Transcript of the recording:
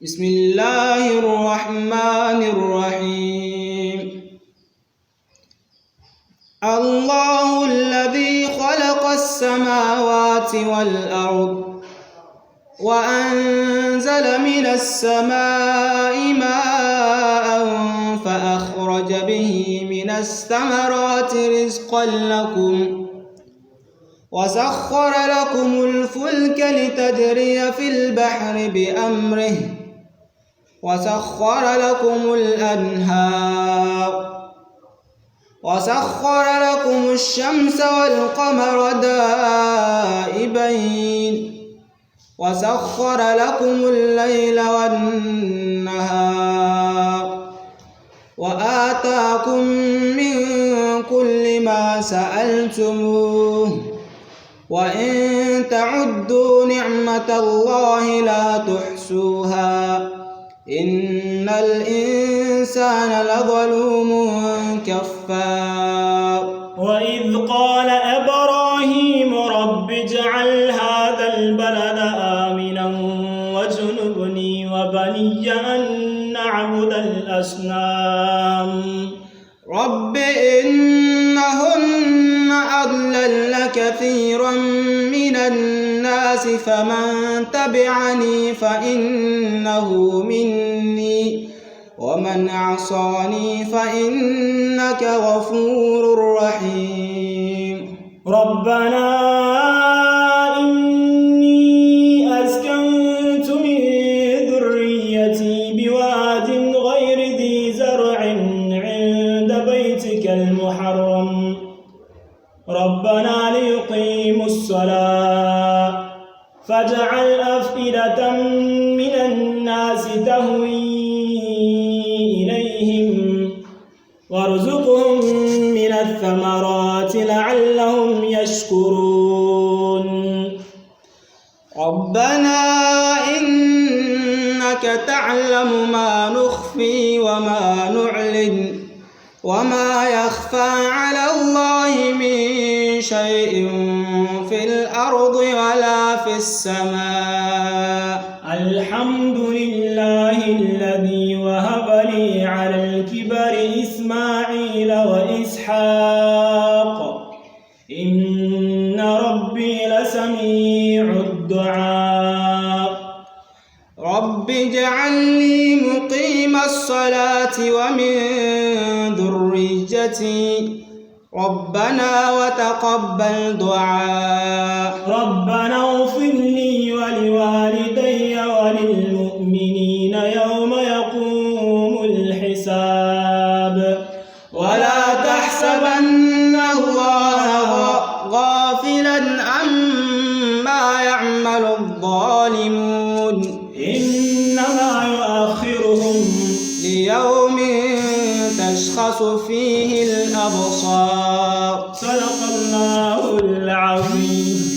بسم الله الرحمن الرحيم. الله الذي خلق السماوات والأرض وأنزل من السماء ماء فأخرج به من الثمرات رزقا لكم وسخر لكم الفلك لتجري في البحر بأمره وسخر لكم الأنهار وسخر لكم الشمس والقمر دائبين وسخر لكم الليل والنهار وآتاكم من كل ما سألتموه وإن تعدوا نعمة الله لا تحصوها إن الإنسان لظلوم كفار. وإذ قال إبراهيم رب اجعل هذا البلد آمنا واجنبني وبني أن نعبد الأصنام. رب إنهن أضللن كثيرا من الناس فمن تبعني فإنه مني ومن عصاني فإنك غفور رحيم. ربنا إني أسكنت من ذريتي بواد غير ذي زرع عند بيتك المحرم ربنا ليقيموا الصلاة فاجعل أفئدة من الناس تهوي إليهم وارزقهم من الثمرات لعلهم يشكرون. ربنا إنك تعلم ما نخفي وما نعلن وما يخفى على الله من شيء في الأرض ولا في السماء. الحمد لله الذي وهب لي على الكبر إسماعيل وإسحاق إن ربي لسميع الدعاء. رب اجعل لي مقيم الصلاة ومن ذريتي ربنا وتقبل دعاء. ربنا اغفر لي ولوالدي وللمؤمنين يوم يقوم الحساب. ولا تحسبن الله غافلا عما يعمل الظالمون إنما يؤخرهم ليوم تشخص فيه الأبصار. صدق الله العظيم.